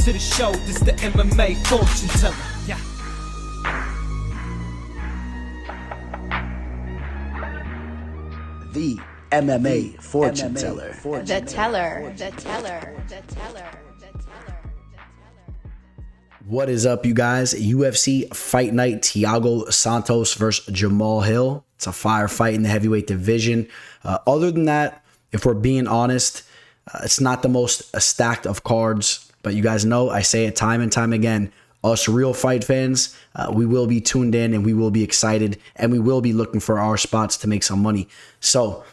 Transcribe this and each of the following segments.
to the show. This the MMA fortune teller. Yeah. The MMA fortune teller. The teller. What is up, you guys? UFC Fight Night, Thiago Santos versus Jamahal. It's a fire fight in the heavyweight division. Other than that, if we're being honest, it's not the most stacked of cards, but you guys know, I say it time and time again, us real fight fans, we will be tuned in and we will be excited and we will be looking for our spots to make some money. So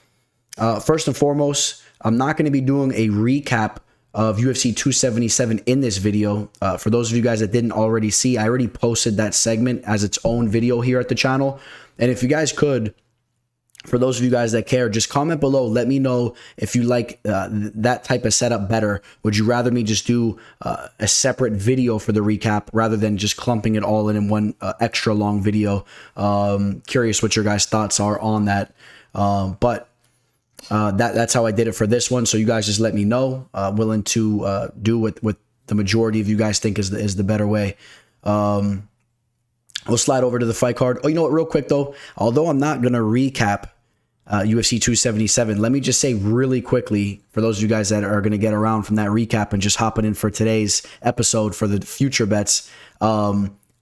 first and foremost, I'm not going to be doing a recap of UFC 277 in this video. For those of you guys that didn't already see, I already posted that segment as its own video here at the channel. And if you guys could, for those of you guys that care, just comment below. Let me know if you like that type of setup better. Would you rather me just do a separate video for the recap rather than just clumping it all in one extra long video? Curious what your guys' thoughts are on that. That's how I did it for this one. So you guys just let me know. Willing to do what the majority of you guys think is the better way. We'll slide over to the fight card. Oh, you know what? Real quick though, although I'm not gonna recap UFC 277, let me just say really quickly for those of you guys that are gonna get around from that recap and just hopping in for today's episode for the future bets.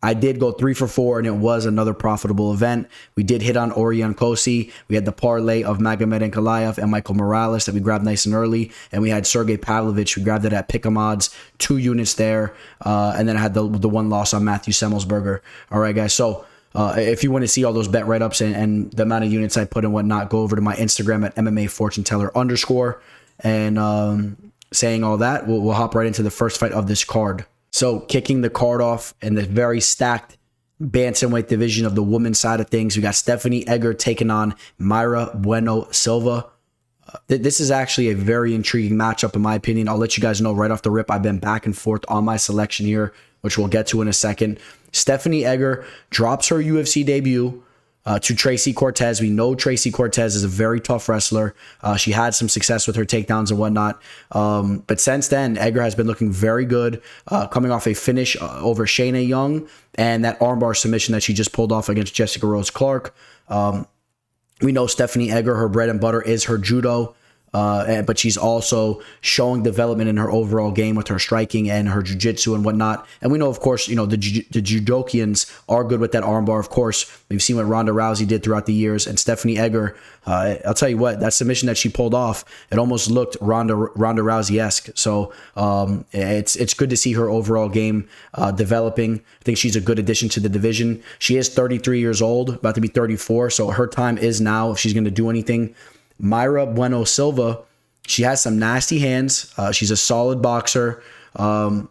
I did go 3 for 4 and it was another profitable event. We did hit on Ariane. We had the parlay of Magomed Ankalaev and Michael Morales that we grabbed nice and early. And we had Sergey Pavlovich. We grabbed it at Pick'em odds, 2 units there. And then I had the one loss on Matthew Semmelsberger. All right, guys. So if you want to see all those bet write-ups and the amount of units I put and whatnot, go over to my Instagram at MMA Fortune Teller _. And saying all that, we'll hop right into the first fight of this card. So kicking the card off in the very stacked bantamweight division of the women's side of things, we got Stephanie Egger taking on Mayra Bueno Silva. This is actually a very intriguing matchup in my opinion. I'll let you guys know right off the rip. I've been back and forth on my selection here, which we'll get to in a second. Stephanie Egger drops her UFC debut to Tracy Cortez. We know Tracy Cortez is a very tough wrestler. She had some success with her takedowns and whatnot. But since then, Egger has been looking very good, coming off a finish over Shayna Young and that armbar submission that she just pulled off against Jessica Rose Clark. We know Stephanie Egger, her bread and butter is her judo. But she's also showing development in her overall game with her striking and her jiu-jitsu and whatnot. And we know, of course, you know, the judokians are good with that armbar. Of course, we've seen what Ronda Rousey did throughout the years. And Stephanie Egger, I'll tell you what, that submission that she pulled off, it almost looked Ronda Rousey-esque. So it's good to see her overall game developing. I think she's a good addition to the division. She is 33 years old, about to be 34. So her time is now if she's going to do anything. Mayra Bueno Silva, she has some nasty hands. She's a solid boxer. You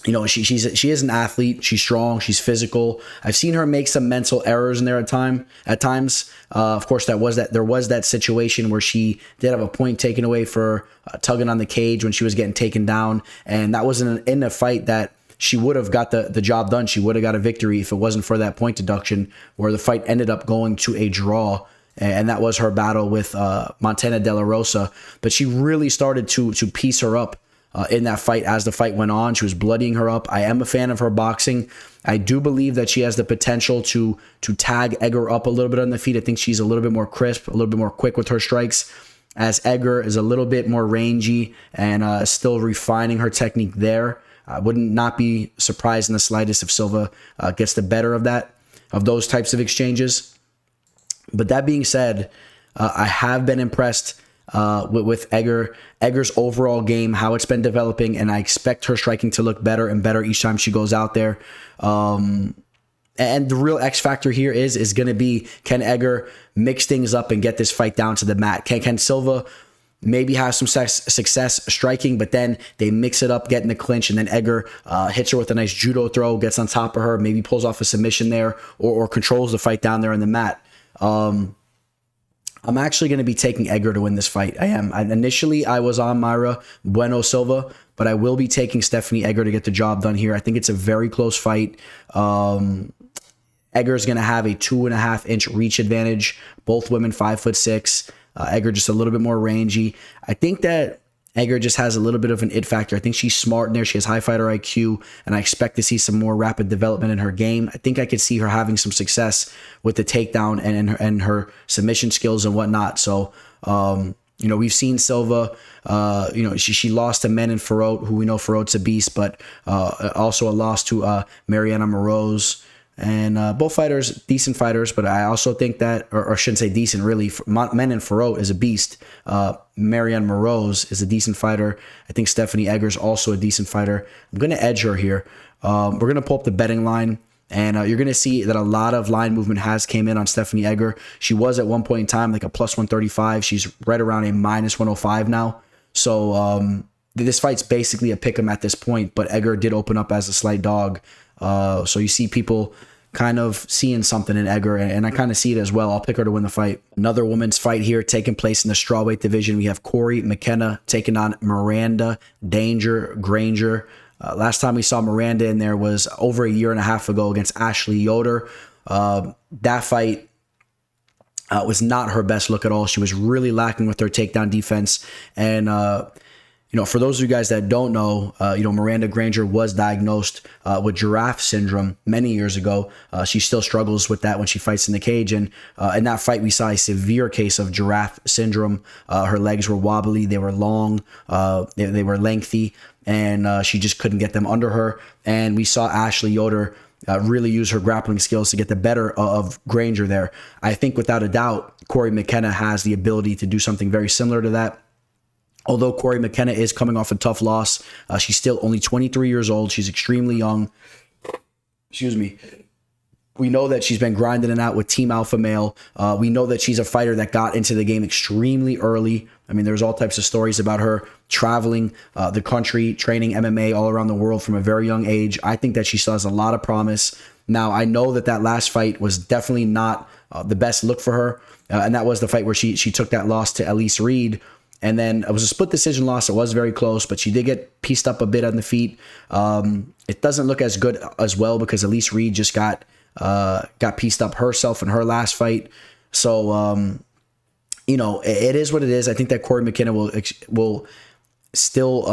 know, she is an athlete. She's strong. She's physical. I've seen her make some mental errors in there at times. Of course, there was that situation where she did have a point taken away for tugging on the cage when she was getting taken down, and that was in a fight that she would have got the job done. She would have got a victory if it wasn't for that point deduction, where the fight ended up going to a draw. And that was her battle with Montana De La Rosa. But she really started to piece her up in that fight as the fight went on. She was bloodying her up. I am a fan of her boxing. I do believe that she has the potential to tag Egger up a little bit on the feet. I think she's a little bit more crisp, a little bit more quick with her strikes, as Egger is a little bit more rangy and still refining her technique there. I would not be surprised in the slightest if Silva gets the better of those types of exchanges. But that being said, I have been impressed with Egger's overall game, how it's been developing, and I expect her striking to look better and better each time she goes out there. And the real X factor here is going to be, can Egger mix things up and get this fight down to the mat? Can Silva maybe have some success striking, but then they mix it up, get in the clinch, and then Egger hits her with a nice judo throw, gets on top of her, maybe pulls off a submission there, or controls the fight down there on the mat. I'm actually going to be taking Egger to win this fight. I am. Initially, I was on Mayra Bueno Silva, but I will be taking Stephanie Egger to get the job done here. I think it's a very close fight. Egger is going to have a 2.5-inch reach advantage. Both women 5'6". Egger just a little bit more rangy. I think that Egger just has a little bit of an it factor. I think she's smart in there. She has high fighter IQ, and I expect to see some more rapid development in her game. I think I could see her having some success with the takedown and her submission skills and whatnot. So, we've seen Silva, she lost to Menin Farot, who we know Farot's a beast, but also a loss to Mariana Moroz. And both fighters, decent fighters, but I also think that, or I shouldn't say decent, really, Menin Farot is a beast. Marianne Moroz is a decent fighter. I think Stephanie Egger's also a decent fighter. I'm going to edge her here. We're going to pull up the betting line, and you're going to see that a lot of line movement has came in on Stephanie Egger. She was at one point in time like a plus 135. She's right around a minus 105 now. So this fight's basically a pick 'em at this point, but Egger did open up as a slight dog. So you see people kind of seeing something in Egger, and I kind of see it as well. I'll pick her to win the fight. Another women's fight here taking place in the strawweight division. We have Cory McKenna taking on Miranda Granger. Last time we saw Miranda in there was over a year and a half ago against Ashley Yoder. That fight was not her best look at all. She was really lacking with her takedown defense, and for those of you guys that don't know, Miranda Granger was diagnosed with giraffe syndrome many years ago. She still struggles with that when she fights in the cage. And in that fight, we saw a severe case of giraffe syndrome. Her legs were wobbly. They were long. They were lengthy. And she just couldn't get them under her. And we saw Ashley Yoder really use her grappling skills to get the better of Granger there. I think without a doubt, Cory McKenna has the ability to do something very similar to that. Although Cory McKenna is coming off a tough loss, she's still only 23 years old. She's extremely young. Excuse me. We know that she's been grinding it out with Team Alpha Male. We know that she's a fighter that got into the game extremely early. I mean, there's all types of stories about her traveling the country, training MMA all around the world from a very young age. I think that she still has a lot of promise. Now, I know that last fight was definitely not the best look for her. And that was the fight where she took that loss to Elise Reed. And then it was a split decision loss. It was very close, but she did get pieced up a bit on the feet. It doesn't look as good as well because Elise Reed just got pieced up herself in her last fight. So, it is what it is. I think that Cory McKenna will still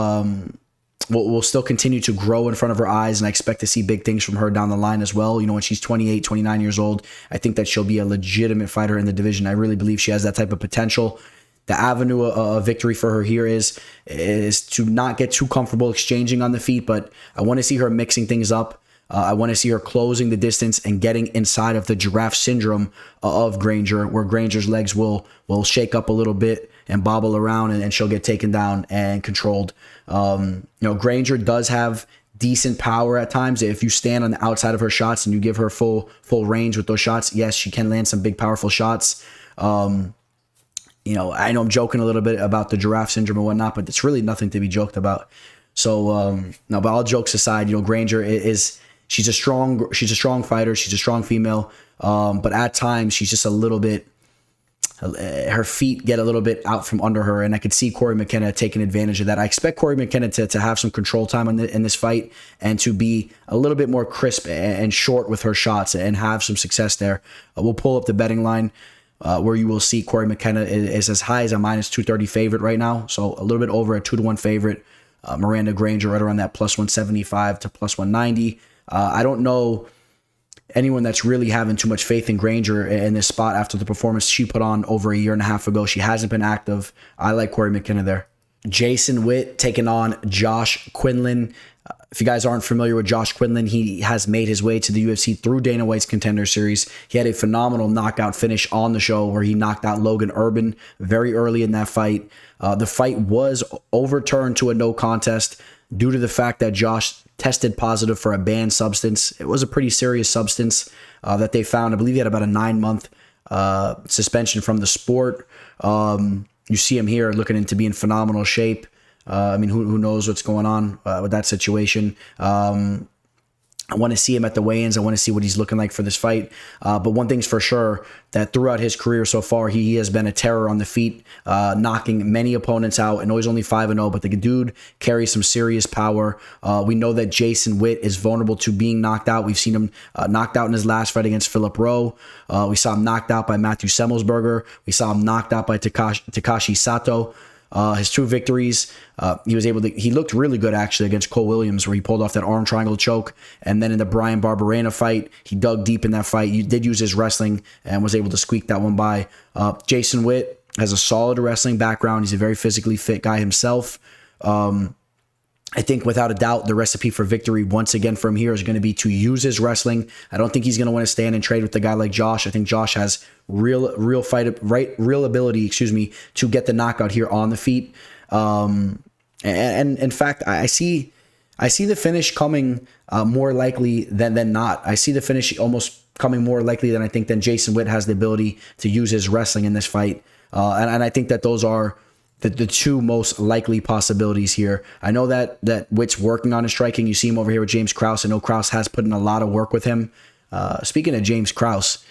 continue to grow in front of her eyes, and I expect to see big things from her down the line as well. When she's 28, 29 years old, I think that she'll be a legitimate fighter in the division. I really believe she has that type of potential. The avenue of victory for her here is to not get too comfortable exchanging on the feet, but I want to see her mixing things up. I want to see her closing the distance and getting inside of the giraffe syndrome of Granger, where Granger's legs will shake up a little bit and bobble around, and she'll get taken down and controlled. Granger does have decent power at times. If you stand on the outside of her shots and you give her full range with those shots, yes, she can land some big, powerful shots. I know I'm joking a little bit about the giraffe syndrome and whatnot, but it's really nothing to be joked about. So, but all jokes aside, Granger she's a strong fighter. She's a strong female. But at times she's just a little bit, her feet get a little bit out from under her, and I could see Cory McKenna taking advantage of that. I expect Cory McKenna to have some control time in this fight and to be a little bit more crisp and short with her shots and have some success there. We'll pull up the betting line. Where you will see Cory McKenna is as high as a minus 230 favorite right now. So a little bit over a 2-1 favorite. Miranda Granger right around that plus 175 to plus 190. I don't know anyone that's really having too much faith in Granger in this spot after the performance she put on over a year and a half ago. She hasn't been active. I like Cory McKenna there. Jason Witt taking on Josh Quinlan. If you guys aren't familiar with Josh Quinlan, he has made his way to the UFC through Dana White's Contender Series. He had a phenomenal knockout finish on the show where he knocked out Logan Urban very early in that fight. The fight was overturned to a no contest due to the fact that Josh tested positive for a banned substance. It was a pretty serious substance that they found. I believe he had about a 9-month suspension from the sport. You see him here looking to be in phenomenal shape. Who knows what's going on with that situation. I want to see him at the weigh-ins. I want to see what he's looking like for this fight. But one thing's for sure, that throughout his career so far, he has been a terror on the feet, knocking many opponents out. I know he's only 5-0, but the dude carries some serious power. We know that Jason Witt is vulnerable to being knocked out. We've seen him knocked out in his last fight against Philip Rowe. We saw him knocked out by Matthew Semmelsberger. We saw him knocked out by Takashi Sato. His 2 victories, he looked really good actually against Cole Williams, where he pulled off that arm triangle choke. And then in the Bryan Barberena fight, he dug deep in that fight. He did use his wrestling and was able to squeak that one by. Jason Witt has a solid wrestling background. He's a very physically fit guy himself. I think without a doubt, the recipe for victory once again from here is going to be to use his wrestling. I don't think he's going to want to stand and trade with a guy like Josh. I think Josh has real ability, to get the knockout here on the feet. And in fact, I see the finish coming more likely than not. I see the finish almost coming more likely than I think than Jason Witt has the ability to use his wrestling in this fight. And I think that those are the 2 most likely possibilities here. I know that Witt's working on his striking. You see him over here with James Krause. I know Krause has put in a lot of work with him. Speaking of James Krause,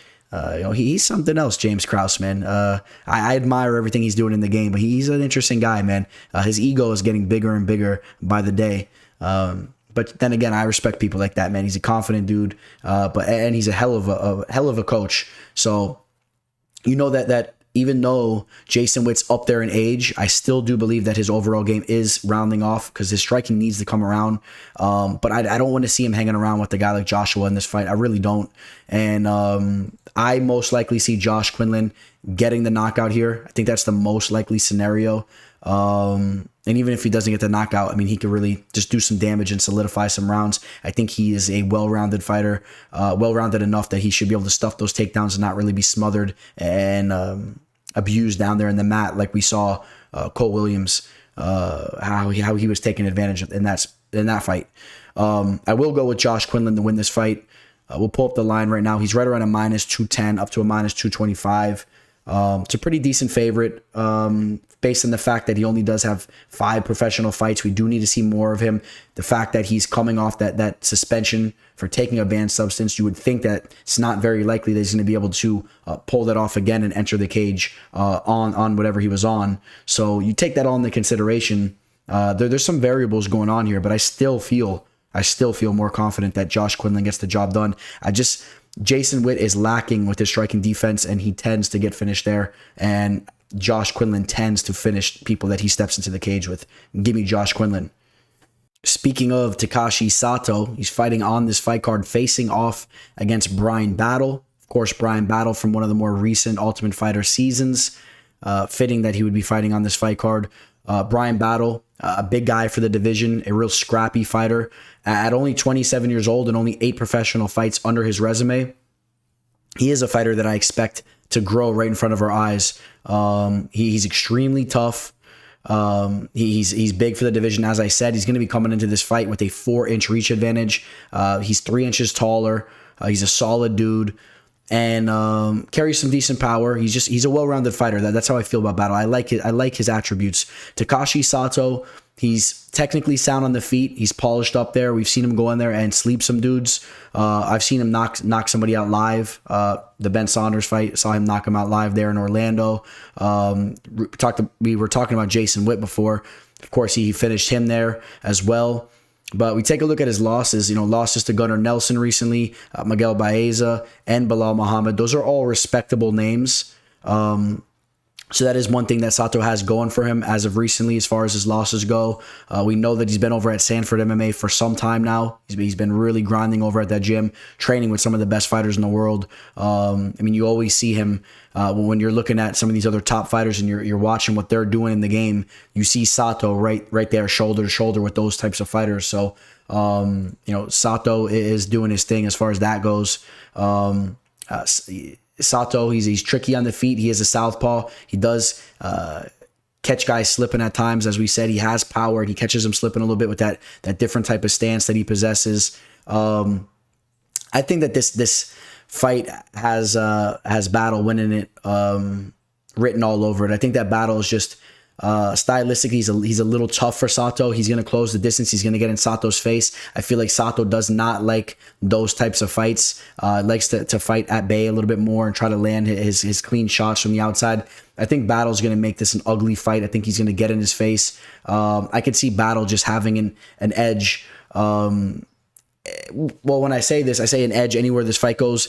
he's something else, James Krause, man. I admire everything he's doing in the game, but he's an interesting guy, man. His ego is getting bigger and bigger by the day. But then again, I respect people like that, man. He's a confident dude, and he's a hell of a coach. So you know that even though Jason Witt's up there in age, I still do believe that his overall game is rounding off because his striking needs to come around. But I don't want to see him hanging around with a guy like Joshua in this fight. I really don't. And I most likely see Josh Quinlan getting the knockout here. I think that's the most likely scenario. And even if he doesn't get the knockout, I mean, he could really just do some damage and solidify some rounds. I think he is a well-rounded fighter, well-rounded enough that he should be able to stuff those takedowns and not really be smothered and abused down there in the mat like we saw Cole Williams, how he was taking advantage of in that fight. I will go with Josh Quinlan to win this fight. We'll pull up the line right now. He's right around a -210 up to a -225. It's a pretty decent favorite based on the fact that he only does have 5 professional fights. We do need to see more of him. The fact that he's coming off that suspension for taking a banned substance, you would think that it's not very likely that he's going to be able to pull that off again and enter the cage on whatever he was on. So you take that all into consideration. There's some variables going on here, but I still feel more confident that Josh Quinlan gets the job done. Jason Witt is lacking with his striking defense, and he tends to get finished there. And Josh Quinlan tends to finish people that he steps into the cage with. Give me Josh Quinlan. Speaking of Takashi Sato, he's fighting on this fight card, facing off against Bryan Battle. Of course, Bryan Battle from one of the more recent Ultimate Fighter seasons. Fitting that he would be fighting on this fight card. Bryan Battle, a big guy for the division, a real scrappy fighter. At only 27 years old and only 8 professional fights under his resume, he is a fighter that I expect to grow right in front of our eyes. He's extremely tough. He's big for the division. As I said, he's going to be coming into this fight with a 4-inch reach advantage. He's 3 inches taller. He's a solid dude and carries some decent power. He's a well-rounded fighter. That's how I feel about Battle. I like his attributes. Takashi Sato, he's technically sound on the feet. He's polished up there. We've seen him go in there and sleep some dudes. I've seen him knock somebody out live. The Ben Saunders fight, saw him knock him out live there in Orlando. We were talking about Jason Witt before. Of course, he finished him there as well. But we take a look at his losses. Losses to Gunnar Nelson recently, Miguel Baeza, and Bilal Muhammad. Those are all respectable names. So that is one thing that Sato has going for him as of recently as far as his losses go. We know that he's been over at Sanford MMA for some time now. He's been really grinding over at that gym, training with some of the best fighters in the world. You always see him when you're looking at some of these other top fighters and you're watching what they're doing in the game. You see Sato right there, shoulder to shoulder with those types of fighters. So, Sato is doing his thing as far as that goes. Sato, he's tricky on the feet. He is a southpaw. He does catch guys slipping at times. As we said, he has power, and he catches them slipping a little bit with that different type of stance that he possesses. I think that this fight has Battle winning it written all over it. I think that Battle is just stylistically, he's a little tough for Sato. He's going to close the distance. He's going to get in Sato's face. I feel like Sato does not like those types of fights. Likes to fight at bay a little bit more and try to land his clean shots from the outside. I think Battle's going to make this an ugly fight. I think he's going to get in his face. I could see Battle just having an edge. When I say this, I say an edge anywhere this fight goes.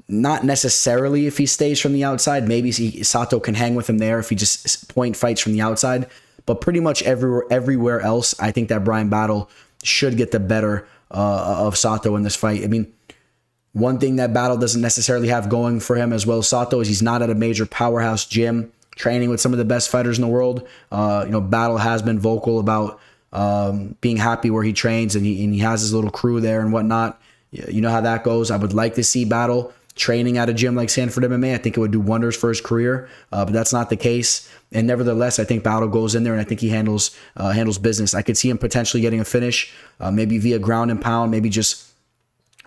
Not necessarily if he stays from the outside. Maybe Sato can hang with him there if he just point fights from the outside. But pretty much everywhere else, I think that Bryan Battle should get the better of Sato in this fight. I mean, one thing that Battle doesn't necessarily have going for him as well as Sato is he's not at a major powerhouse gym training with some of the best fighters in the world. Battle has been vocal about being happy where he trains, and he has his little crew there and whatnot. You know how that goes. I would like to see Battle training at a gym like Sanford MMA. I think it would do wonders for his career, but that's not the case. And nevertheless, I think Battle goes in there, and I think he handles business. I could see him potentially getting a finish, maybe via ground and pound, maybe just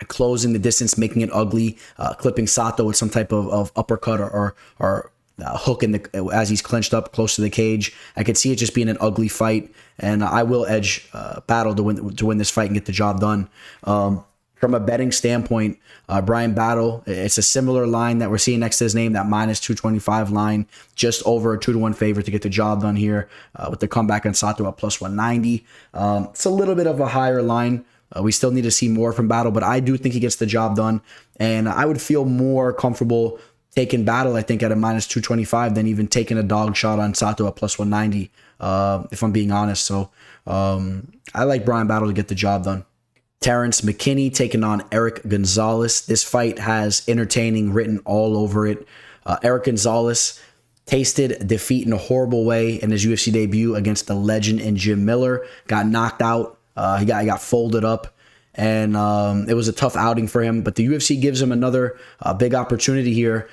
closing the distance, making it ugly, clipping Sato with some type of uppercut or hook as he's clenched up close to the cage. I could see it just being an ugly fight, and I will edge Battle to win this fight and get the job done. From a betting standpoint, Bryan Battle, it's a similar line that we're seeing next to his name, that minus 225 line, just over a 2-1 favorite to get the job done here with the comeback on Sato at plus 190. It's a little bit of a higher line. We still need to see more from Battle, but I do think he gets the job done. And I would feel more comfortable taking Battle, I think, at a minus 225 than even taking a dog shot on Sato at plus 190, if I'm being honest. So I like Bryan Battle to get the job done. Terrance McKinney taking on Erick Gonzalez. This fight has entertaining written all over it. Erick Gonzalez tasted defeat in a horrible way in his UFC debut against the legend and Jim Miller. Got knocked out. He got folded up, and it was a tough outing for him. But the UFC gives him another big opportunity here,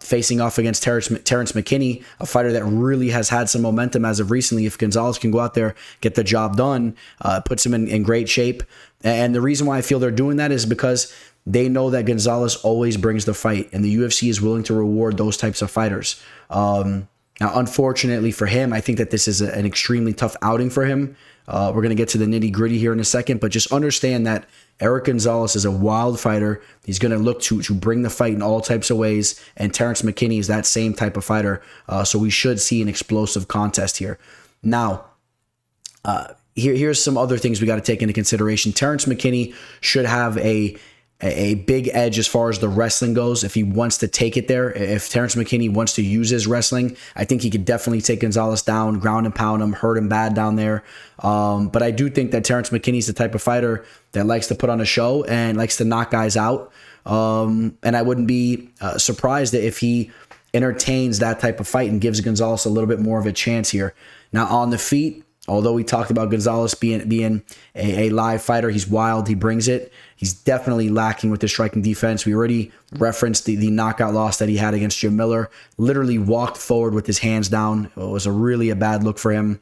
facing off against Terrance McKinney, a fighter that really has had some momentum as of recently. If Gonzalez can go out there, get the job done, puts him in great shape. And the reason why I feel they're doing that is because they know that Gonzalez always brings the fight, and the UFC is willing to reward those types of fighters. Now, unfortunately for him, I think that this is an extremely tough outing for him. We're going to get to the nitty gritty here in a second, but just understand that Erick Gonzalez is a wild fighter. He's going to look to bring the fight in all types of ways, and Terrance McKinney is that same type of fighter. So we should see an explosive contest here. Now, here's some other things we got to take into consideration. Terrance McKinney should have a big edge as far as the wrestling goes if he wants to take it there. If Terrance McKinney wants to use his wrestling, I think he could definitely take Gonzalez down, ground and pound him, hurt him bad down there. But I do think that Terrance McKinney's the type of fighter that likes to put on a show and likes to knock guys out. And I wouldn't be surprised if he entertains that type of fight and gives Gonzalez a little bit more of a chance here. Now, on the feet, although we talked about Gonzalez being a live fighter, he's wild, he brings it. He's definitely lacking with the striking defense. We already referenced the knockout loss that he had against Jim Miller. Literally walked forward with his hands down. It was a really bad look for him.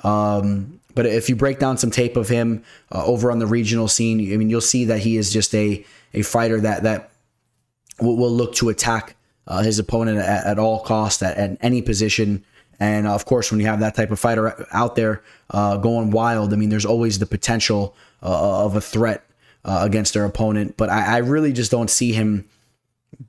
But if you break down some tape of him over on the regional scene, I mean, you'll see that he is just a fighter that will look to attack his opponent at all costs, at any position. And of course, when you have that type of fighter out there going wild, I mean, there's always the potential of a threat against their opponent. But I really just don't see him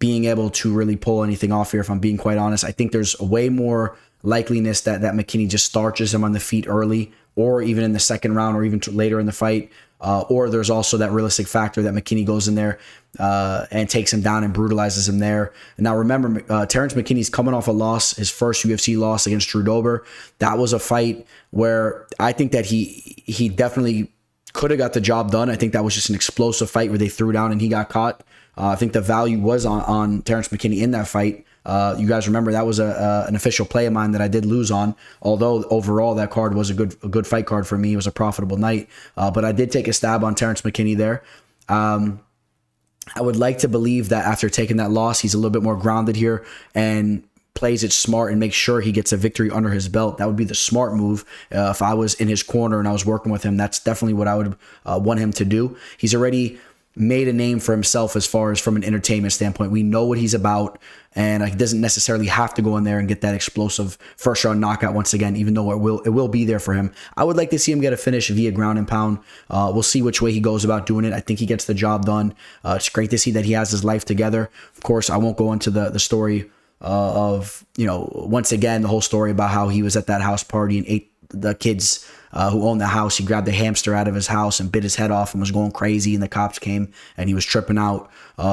being able to really pull anything off here, if I'm being quite honest. I think there's way more likeliness that McKinney just starches him on the feet early, or even in the second round, or even later in the fight. Or there's also that realistic factor that McKinney goes in there and takes him down and brutalizes him there. And now remember, Terrance McKinney's coming off a loss, his first UFC loss against Drew Dober. That was a fight where I think that he definitely could have got the job done. I think that was just an explosive fight where they threw down and he got caught. I think the value was on Terrance McKinney in that fight. You guys remember that was an official play of mine that I did lose on. Although overall that card was a good fight card for me. It was a profitable night. But I did take a stab on Terrance McKinney there. I would like to believe that after taking that loss, he's a little bit more grounded here and plays it smart and makes sure he gets a victory under his belt. That would be the smart move. If I was in his corner and I was working with him, that's definitely what I would want him to do. He's already made a name for himself as far as from an entertainment standpoint. We know what he's about, and he doesn't necessarily have to go in there and get that explosive first round knockout once again, even though it will be there for him. I would like to see him get a finish via ground and pound. We'll see which way he goes about doing it. I think he gets the job done. It's great to see that he has his life together. Of course, I won't go into the story of, once again, the whole story about how he was at that house party and ate the kids who owned the house. He grabbed the hamster out of his house and bit his head off and was going crazy, and the cops came and he was tripping out.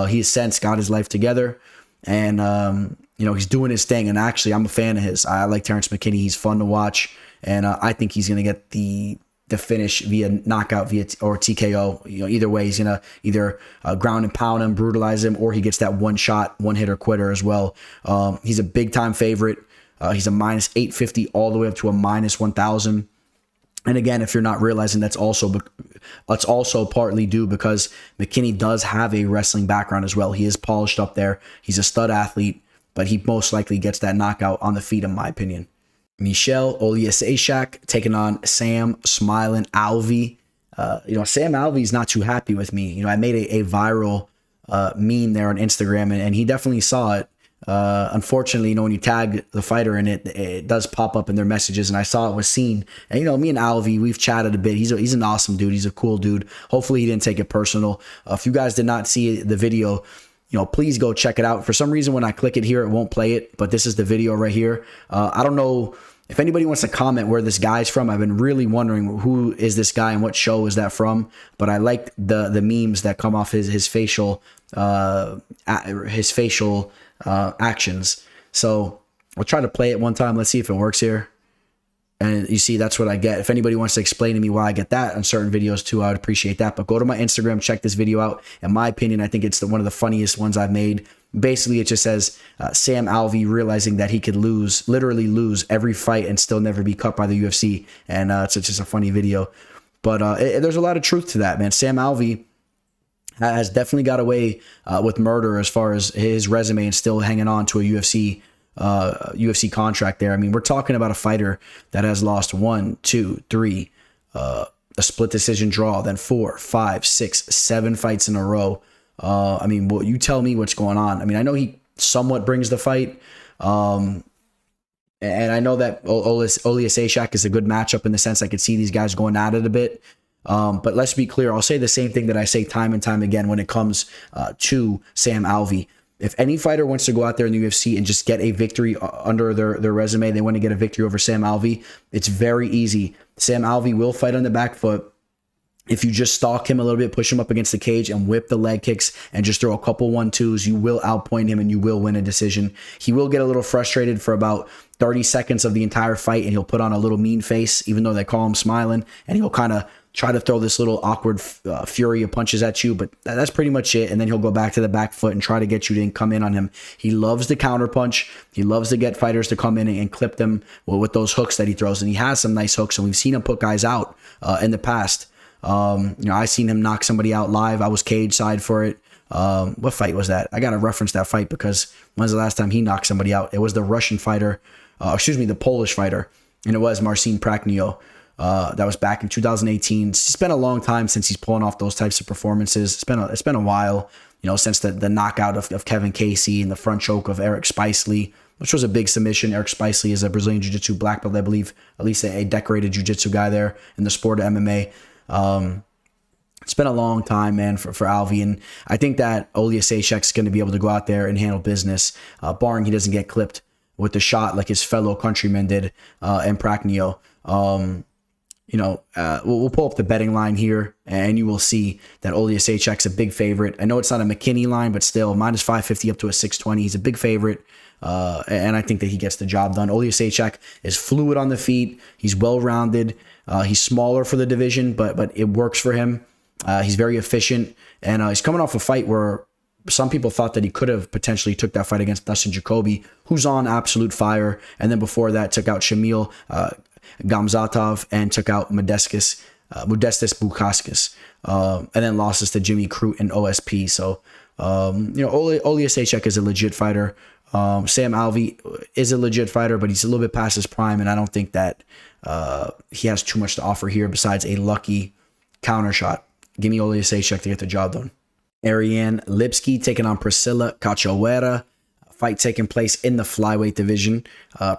He has since got his life together, and he's doing his thing. And actually, I'm a fan of his. I like Terrance McKinney. He's fun to watch, and I think he's going to get the finish via knockout or TKO. Either way, he's gonna either ground and pound him, brutalize him, or he gets that one hitter quitter as well. He's a big time favorite. He's a minus 850 all the way up to a minus 1,000. And again, if you're not realizing, that's also partly due because McKinney does have a wrestling background as well. He is polished up there. He's a stud athlete, but he most likely gets that knockout on the feet, in my opinion. Michelle Oleksiejczuk taking on Sam Smiling Alvey. Sam Alvey's not too happy with me. I made a viral meme there on Instagram, and he definitely saw it. Unfortunately, when you tag the fighter in it, it does pop up in their messages, and I saw it was seen. And me and Alvey, we've chatted a bit. He's an awesome dude. He's a cool dude. Hopefully, he didn't take it personal. If you guys did not see the video, please go check it out. For some reason, when I click it here, it won't play it, but this is the video right here. I don't know if anybody wants to comment where this guy's from. I've been really wondering who is this guy and what show is that from. But I like the memes that come off his facial actions. So I'll try to play it one time. Let's see if it works here. And you see, that's what I get. If anybody wants to explain to me why I get that on certain videos too, I would appreciate that. But go to my Instagram, check this video out. In my opinion, I think it's one of the funniest ones I've made. Basically, it just says Sam Alvey realizing that he could literally lose every fight and still never be cut by the UFC. And it's just a funny video. But there's a lot of truth to that, man. Sam Alvey has definitely got away with murder as far as his resume and still hanging on to a UFC contract there. I mean, we're talking about a fighter that has lost 1, 2, 3, a split decision draw, then 4, 5, 6, 7 fights in a row. You tell me what's going on. I mean, I know he somewhat brings the fight. And I know that Oleksiejczuk is a good matchup in the sense I could see these guys going at it a bit. But let's be clear. I'll say the same thing that I say time and time again when it comes to Sam Alvey. If any fighter wants to go out there in the UFC and just get a victory under their resume, they want to get a victory over Sam Alvey, it's very easy. Sam Alvey will fight on the back foot. If you just stalk him a little bit, push him up against the cage and whip the leg kicks and just throw a couple 1-2s, you will outpoint him and you will win a decision. He will get a little frustrated for about 30 seconds of the entire fight, and he'll put on a little mean face, even though they call him smiling, and he'll kind of try to throw this little awkward fury of punches at you, but that's pretty much it. And then he'll go back to the back foot and try to get you to come in on him. He loves the counter punch. He loves to get fighters to come in and clip them with those hooks that he throws. And he has some nice hooks, and we've seen him put guys out in the past. I seen him knock somebody out live. I was cage side for it. What fight was that? I got to reference that fight because when's the last time he knocked somebody out? It was the Russian fighter, the Polish fighter, and it was Marcin Prachnio. That was back in 2018. It's been a long time since he's pulling off those types of performances. It's been a while, since the knockout of Kevin Casey and the front choke of Erick Spicely, which was a big submission. Erick Spicely is a Brazilian Jiu-Jitsu black belt, I believe, at least a decorated Jiu-Jitsu guy there in the sport of MMA. It's been a long time, man, for Alvey, and I think that Oleksiejczuk is going to be able to go out there and handle business, barring he doesn't get clipped with the shot like his fellow countrymen did in Prachnio. We'll pull up the betting line here, and you will see that Oleksiejczuk's a big favorite. I know it's not a McKinney line, but still, minus 550 up to a 620. He's a big favorite, and I think that he gets the job done. Oleksiejczuk is fluid on the feet. He's well-rounded. He's smaller for the division, but it works for him. He's very efficient, and he's coming off a fight where some people thought that he could have potentially took that fight against Dustin Jacoby, who's on absolute fire, and then before that took out Shamil Gamzatov and took out Modestas Bukauskas, and then losses to Jimmy Crute and OSP. So, Oleksiejczuk is a legit fighter. Sam Alvey is a legit fighter, but he's a little bit past his prime, and I don't think that he has too much to offer here besides a lucky counter shot. Give me Oleksiejczuk to get the job done. Ariane Lipski taking on Priscilla Cachoeira. Fight taking place in the flyweight division.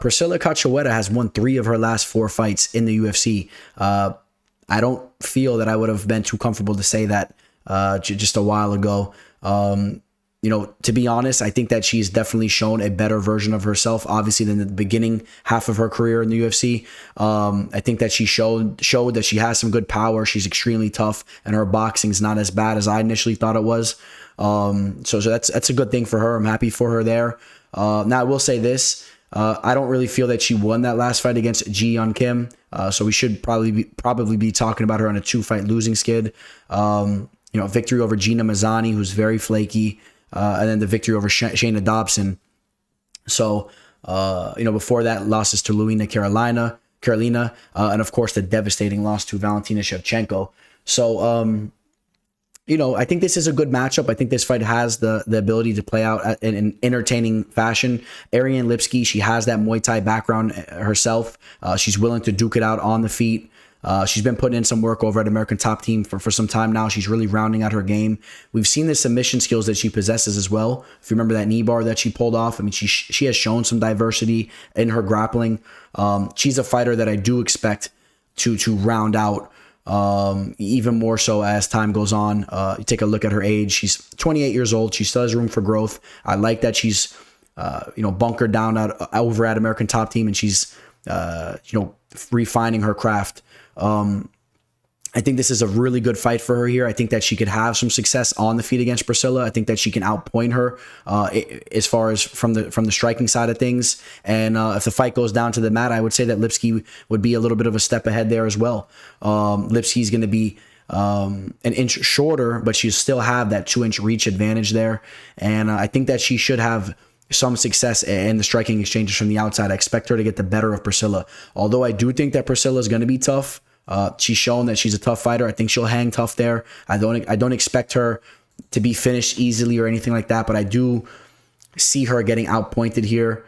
Priscilla Cachoeira has won 3 of her last 4 fights in the UFC. I don't feel that I would have been too comfortable to say that just a while ago. To be honest, I think that she's definitely shown a better version of herself, obviously, than the beginning half of her career in the UFC. I think that she showed that she has some good power. She's extremely tough, and her boxing's not as bad as I initially thought it was. So that's a good thing for her. I'm happy for her there. Now, I will say this. I don't really feel that she won that last fight against Ji Yeon Kim. So we should probably be talking about her on a 2-fight losing skid. Victory over Gina Mazzani, who's very flaky, and then the victory over Shayna Dobson. So, before that, losses to Luina Carolina, and of course the devastating loss to Valentina Shevchenko. So, I think this is a good matchup. I think this fight has the ability to play out in an entertaining fashion. Ariane Lipski, she has that Muay Thai background herself. She's willing to duke it out on the feet. She's been putting in some work over at American Top Team for some time now. She's really rounding out her game. We've seen the submission skills that she possesses as well. If you remember that knee bar that she pulled off, I mean, she has shown some diversity in her grappling. She's a fighter that I do expect to round out even more so as time goes on. You take a look at her age. She's 28 years old. She still has room for growth. I like that she's bunkered down over at American Top Team, and she's refining her craft. I think this is a really good fight for her here. I think that she could have some success on the feet against Priscilla. I think that she can outpoint her as far as from the striking side of things. And if the fight goes down to the mat, I would say that Lipski would be a little bit of a step ahead there as well. Lipski's going to be an inch shorter, but she still have that 2-inch reach advantage there. And I think that she should have some success in the striking exchanges from the outside. I expect her to get the better of Priscilla. Although I do think that Priscilla is going to be tough. She's shown that she's a tough fighter. I think she'll hang tough there. I don't expect her to be finished easily or anything like that, but I do see her getting outpointed here.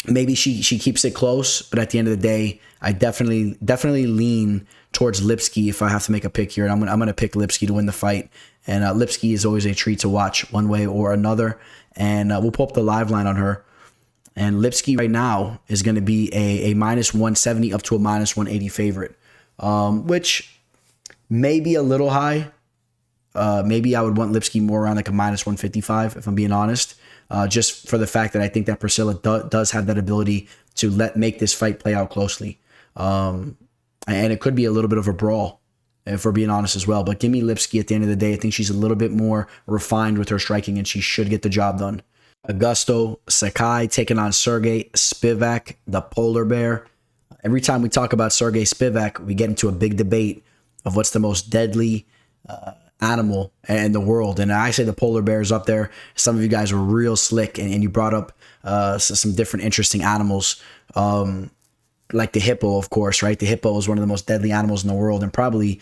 Maybe she keeps it close, but at the end of the day, I definitely lean towards Lipski if I have to make a pick here. And I'm gonna pick Lipski to win the fight. And Lipski is always a treat to watch one way or another. And we'll pull up the live line on her. And Lipski right now is going to be a minus 170 up to a minus 180 favorite, which may be a little high. Maybe I would want Lipski more around like a minus 155, if I'm being honest, just for the fact that I think that Priscilla does have that ability to make this fight play out closely. And it could be a little bit of a brawl, if we're being honest as well. But give me Lipski at the end of the day. I think she's a little bit more refined with her striking, and she should get the job done. Augusto, Sakai taking on Sergey Spivak, the polar bear. Every time we talk about Sergey Spivak, we get into a big debate of what's the most deadly animal in the world. And I say the polar bear is up there. Some of you guys were real slick, and you brought up some different interesting animals, like the hippo, of course, right? The hippo is one of the most deadly animals in the world, and probably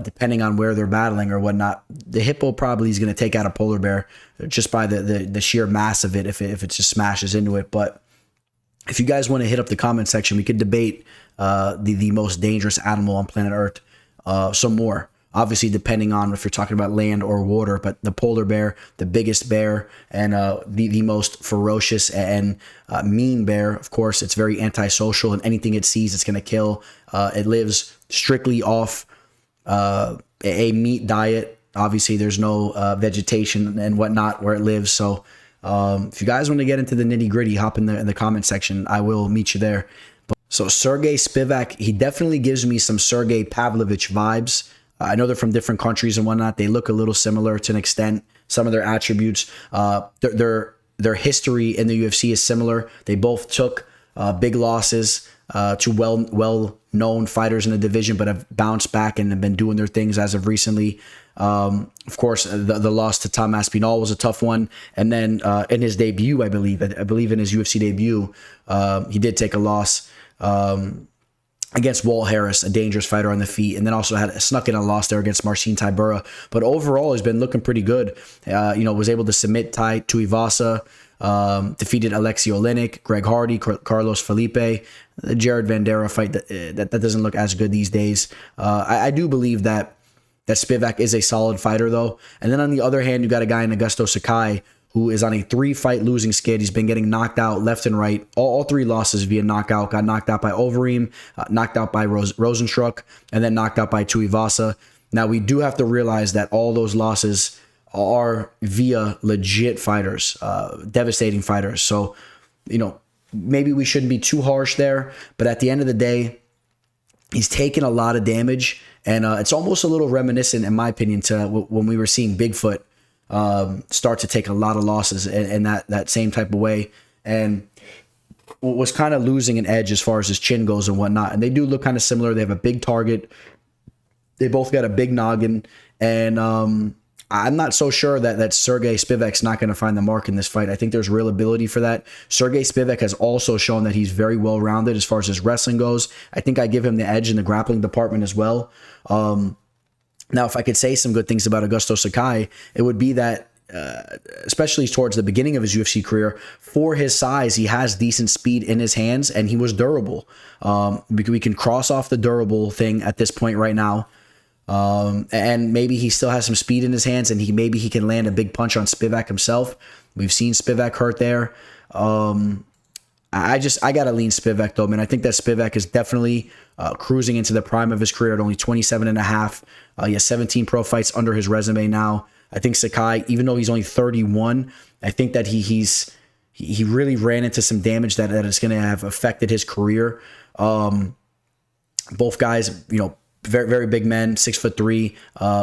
depending on where they're battling or whatnot, the hippo probably is going to take out a polar bear just by the sheer mass of it if it just smashes into it. But if you guys want to hit up the comment section, we could debate the most dangerous animal on planet Earth some more. Obviously, depending on if you're talking about land or water, but the polar bear, the biggest bear, and the most ferocious and mean bear, of course, it's very antisocial, and anything it sees, it's going to kill. It lives strictly off a meat diet. Obviously, there's no vegetation and whatnot where it lives. So if you guys want to get into the nitty gritty, hop in the comment section. I will meet you there. So Sergey Spivak, he definitely gives me some Sergey Pavlovich vibes. I know they're from different countries and whatnot. They look a little similar to an extent. Some of their attributes, their history in the UFC is similar. They both took big losses to well-known fighters in the division, but have bounced back and have been doing their things as of recently. Of course, the loss to Tom Aspinall was a tough one. And then in his debut, I believe in his UFC debut, he did take a loss against Walt Harris, a dangerous fighter on the feet, and then also had snuck in a loss there against Marcin Tybura. But overall, he's been looking pretty good. Was able to submit Tai Tuivasa, defeated Alexei Oleinik, Greg Hardy, Carlos Felipe, the Jared Vanderaa fight that doesn't look as good these days. I do believe that Spivak is a solid fighter, though. And then on the other hand, you got a guy in Augusto Sakai who is on a 3-fight losing skid. He's been getting knocked out left and right. All 3 losses via knockout. Got knocked out by Overeem, knocked out by Rosenstruck, and then knocked out by Tuivasa. Now, we do have to realize that all those losses are via legit fighters, devastating fighters. So, maybe we shouldn't be too harsh there. But at the end of the day, he's taken a lot of damage. And it's almost a little reminiscent, in my opinion, to when we were seeing Bigfoot start to take a lot of losses in that same type of way. and was kind of losing an edge as far as his chin goes and whatnot. And they do look kind of similar. They have a big target. They both got a big noggin. And I'm not so sure that Sergey Spivak's not going to find the mark in this fight. I think there's real ability for that. Sergey Spivak has also shown that he's very well-rounded as far as his wrestling goes. I think I give him the edge in the grappling department as well. Now, if I could say some good things about Augusto Sakai, it would be that, especially towards the beginning of his UFC career, for his size, he has decent speed in his hands, and he was durable. We can cross off the durable thing at this point right now. And maybe he still has some speed in his hands, and maybe he can land a big punch on Spivak himself. We've seen Spivak hurt there. I gotta lean Spivak though, man. I think that Spivak is definitely cruising into the prime of his career at only 27 and a half. He has 17 pro fights under his resume now. I think Sakai, even though he's only 31, I think that he really ran into some damage that is going to have affected his career. Both guys, very, very big men, 6'3".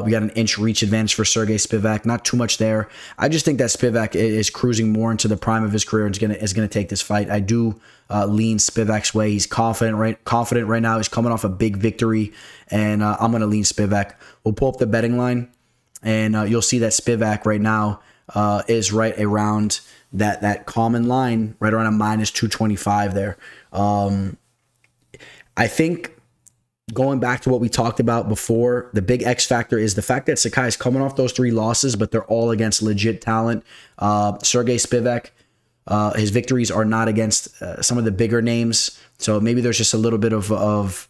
We got an inch reach advantage for Sergey Spivak. Not too much there. I just think that Spivak is cruising more into the prime of his career and is gonna take this fight. I do lean Spivak's way. He's confident right now. He's coming off a big victory, and I'm gonna lean Spivak. We'll pull up the betting line, and you'll see that Spivak right now is right around that common line, right around a minus 225 there. I think, going back to what we talked about before, the big X factor is the fact that Sakai is coming off those 3 losses, but they're all against legit talent. Sergey Spivak, his victories are not against some of the bigger names. So maybe there's just a little bit of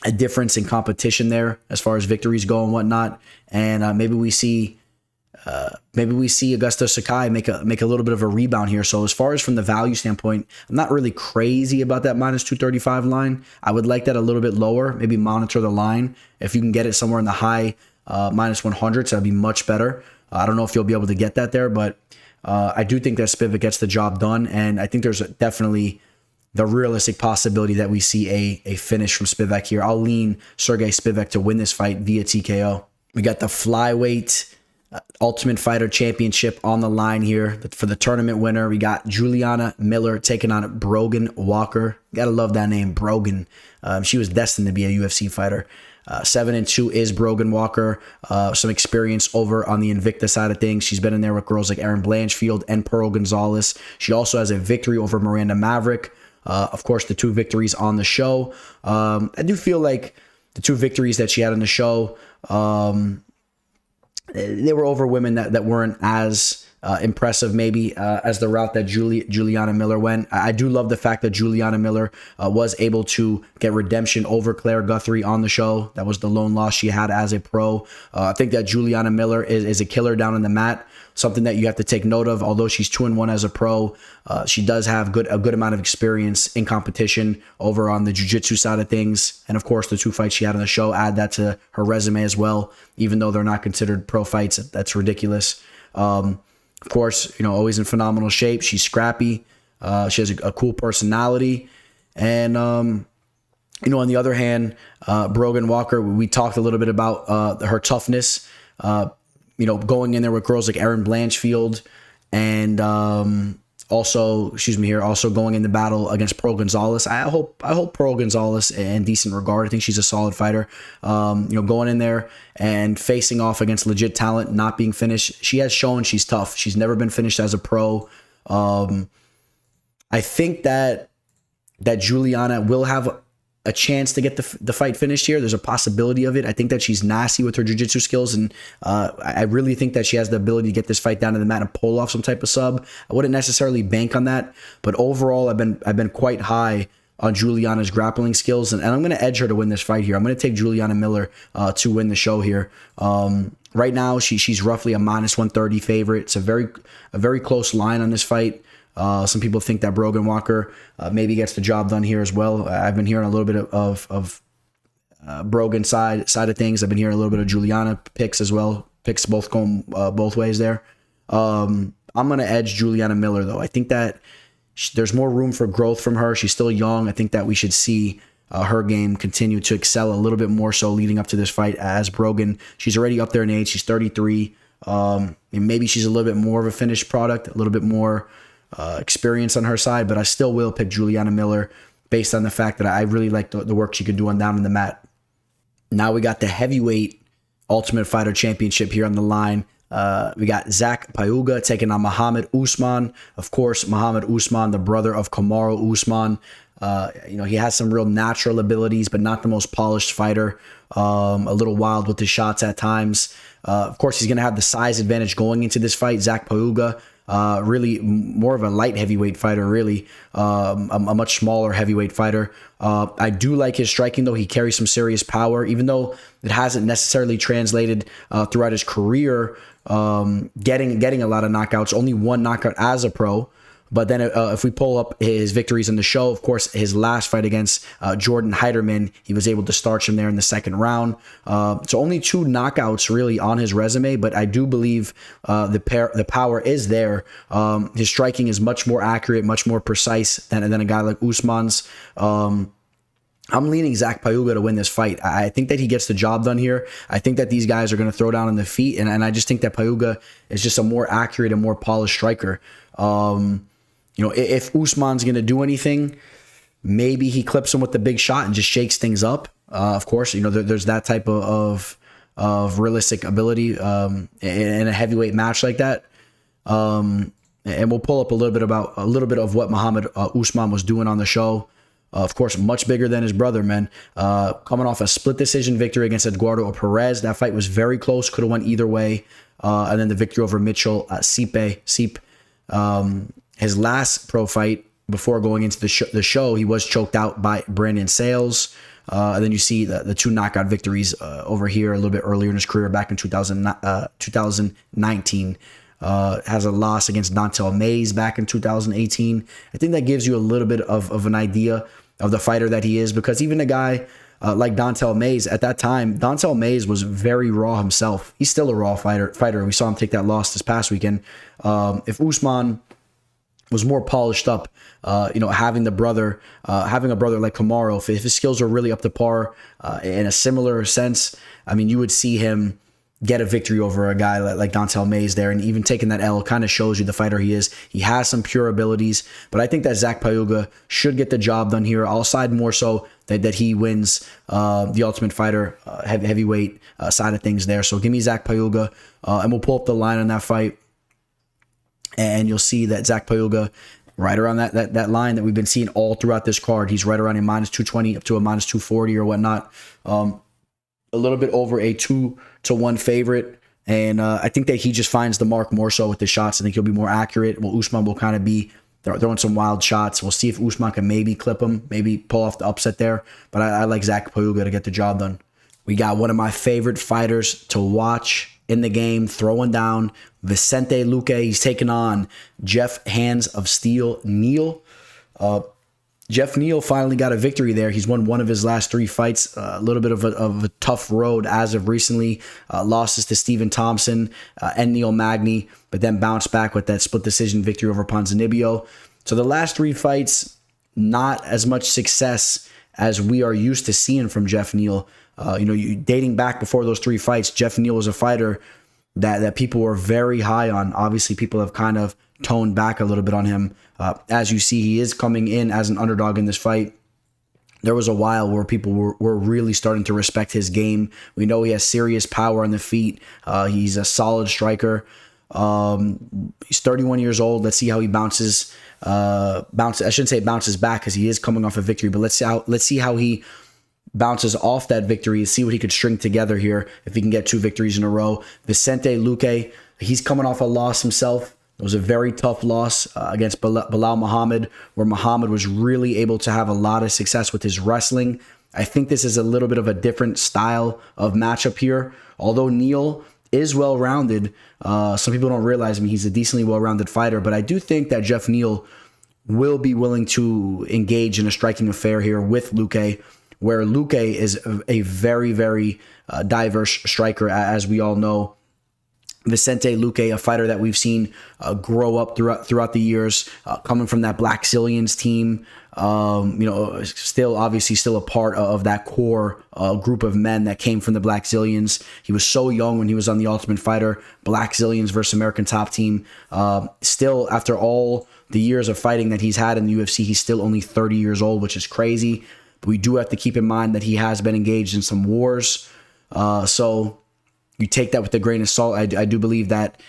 a difference in competition there as far as victories go and whatnot. And maybe we see Augusto Sakai make a little bit of a rebound here. So as far as from the value standpoint, I'm not really crazy about that minus 235 line. I would like that a little bit lower. Maybe monitor the line. If you can get it somewhere in the high minus 100s, that'd be much better. I don't know if you'll be able to get that there, but I do think that Spivak gets the job done, and I think there's definitely the realistic possibility that we see a finish from Spivak here. I'll lean Sergey Spivak to win this fight via TKO. We got the flyweight Ultimate Fighter Championship on the line here for the tournament winner. We got Juliana Miller taking on Brogan Walker. Gotta love that name, Brogan. She was destined to be a UFC fighter. 7-2 is Brogan Walker. Some experience over on the Invicta side of things. She's been in there with girls like Erin Blanchfield and Pearl Gonzalez. She also has a victory over Miranda Maverick. Of course, the 2 victories on the show. I do feel like the 2 victories that she had on the show, they were over women that weren't as impressive maybe as the route that Juliana Miller went. I do love the fact that Juliana Miller was able to get redemption over Claire Guthrie on the show. That was the lone loss she had as a pro. I think that Juliana Miller is a killer down on the mat. Something that you have to take note of. Although she's 2-1 as a pro, she does have a good amount of experience in competition over on the jiu-jitsu side of things. And of course, the 2 fights she had on the show add that to her resume as well, even though they're not considered pro fights. That's ridiculous. Of course, always in phenomenal shape. She's scrappy. She has a cool personality. And, on the other hand, Brogan Walker, we talked a little bit about her toughness. Going in there with girls like Erin Blanchfield and also going in the battle against Pearl Gonzalez. I hope Pearl Gonzalez in decent regard. I think she's a solid fighter. Going in there and facing off against legit talent, not being finished. She has shown she's tough. She's never been finished as a pro. I think that Juliana will have a chance to get the fight finished here. There's a possibility of it. I think that she's nasty with her jiu-jitsu skills, and I really think that she has the ability to get this fight down to the mat and pull off some type of sub. I wouldn't necessarily bank on that, but overall, I've been quite high on Juliana's grappling skills, and I'm going to edge her to win this fight here. I'm going to take Juliana Miller to win the show here. Right now, she's roughly a minus 130 favorite. It's a very close line on this fight. Some people think that Brogan Walker maybe gets the job done here as well. I've been hearing a little bit of Brogan side of things. I've been hearing a little bit of Juliana picks as well. Picks both going both ways there. I'm going to edge Juliana Miller, though. I think that there's more room for growth from her. She's still young. I think that we should see her game continue to excel a little bit more so leading up to this fight as Brogan. She's already up there in age. She's 33. And maybe she's a little bit more of a finished product, a little bit more experience on her side, but I still will pick Juliana Miller based on the fact that I really like the work she could do on down in the mat. Now we got the heavyweight Ultimate Fighter Championship here on the line. We got Zach Pauga taking on Muhammad Usman. Of course, Muhammad Usman, the brother of Kamaru Usman. He has some real natural abilities, but not the most polished fighter. A little wild with his shots at times. Of course, he's going to have the size advantage going into this fight. Zach Pauga, really more of a light heavyweight fighter, really. A much smaller heavyweight fighter. I do like his striking, though. He carries some serious power, even though it hasn't necessarily translated throughout his career, getting a lot of knockouts. Only one knockout as a pro. But then if we pull up his victories in the show, of course, his last fight against Jordan Heiderman, he was able to starch him there in the second round. So only 2 knockouts really on his resume, but I do believe the power is there. His striking is much more accurate, much more precise than a guy like Usman's. I'm leaning Zach Pauga to win this fight. I think that he gets the job done here. I think that these guys are going to throw down on the feet, and I just think that Pauga is just a more accurate and more polished striker. If Usman's going to do anything, maybe he clips him with the big shot and just shakes things up. Of course, there's that type of realistic ability in a heavyweight match like that. And we'll pull up a little bit of what Muhammad Usman was doing on the show. Of course, much bigger than his brother, man. Coming off a split decision victory against Eduardo Perez. That fight was very close, could have went either way. And then the victory over Mitchell Sipe. His last pro fight before going into the show, he was choked out by Brandon Sales. And then you see the 2 knockout victories over here a little bit earlier in his career back in 2019. Has a loss against Dontel Mays back in 2018. I think that gives you a little bit of an idea of the fighter that he is, because even a guy like Dontel Mays, at that time, Dontel Mays was very raw himself. He's still a raw fighter. We saw him take that loss this past weekend. If Usman was more polished up, having a brother like Kamaru, if his skills are really up to par in a similar sense, I mean, you would see him get a victory over a guy like Dontel Mays there, and even taking that L kind of shows you the fighter he is. He has some pure abilities, but I think that Zach Pauga should get the job done here. I'll side more so that he wins the Ultimate Fighter heavyweight side of things there. So give me Zach Pauga, and we'll pull up the line on that fight, and you'll see that Zach Pauga, right around that line that we've been seeing all throughout this card. He's right around a -220 up to a -240 or whatnot. A little bit over a 2-1 favorite. And I think that he just finds the mark more so with the shots. I think he'll be more accurate. Well, Usman will kind of be throwing some wild shots. We'll see if Usman can maybe clip him, maybe pull off the upset there. But I like Zach Pauga to get the job done. We got one of my favorite fighters to watch in the game, throwing down Vicente Luque. He's taking on Jeff Hands of Steel Neal. Jeff Neal finally got a victory there. He's won one of his last 3 fights. A little bit of a tough road as of recently. Losses to Stephen Thompson and Neil Magny, but then bounced back with that split decision victory over Ponzinibbio. So the last 3 fights, not as much success as we are used to seeing from Jeff Neal. Dating back before those 3 fights, Jeff Neal was a fighter that people were very high on. Obviously, people have kind of toned back a little bit on him. As you see, he is coming in as an underdog in this fight. There was a while where people were really starting to respect his game. We know he has serious power on the feet. He's a solid striker. He's 31 years old. Let's see how he bounces. I shouldn't say bounces back, because he is coming off a victory, but let's see how he bounces off that victory, see what he could string together here if he can get 2 victories in a row. Vicente Luque, he's coming off a loss himself. It was a very tough loss against Bilal Muhammad, where Muhammad was really able to have a lot of success with his wrestling. I think this is a little bit of a different style of matchup here. Although Neal is well-rounded, some people don't realize, he's a decently well-rounded fighter, but I do think that Jeff Neal will be willing to engage in a striking affair here with Luque, where Luque is a very, very diverse striker, as we all know. Vicente Luque, a fighter that we've seen grow up throughout the years, coming from that Black Zillions team, still a part of that core group of men that came from the Black Zillions. He was so young when he was on The Ultimate Fighter, Black Zillions versus American Top Team. Still, after all the years of fighting that he's had in the UFC, he's still only 30 years old, which is crazy. But we do have to keep in mind that he has been engaged in some wars. So you take that with a grain of salt. I do believe that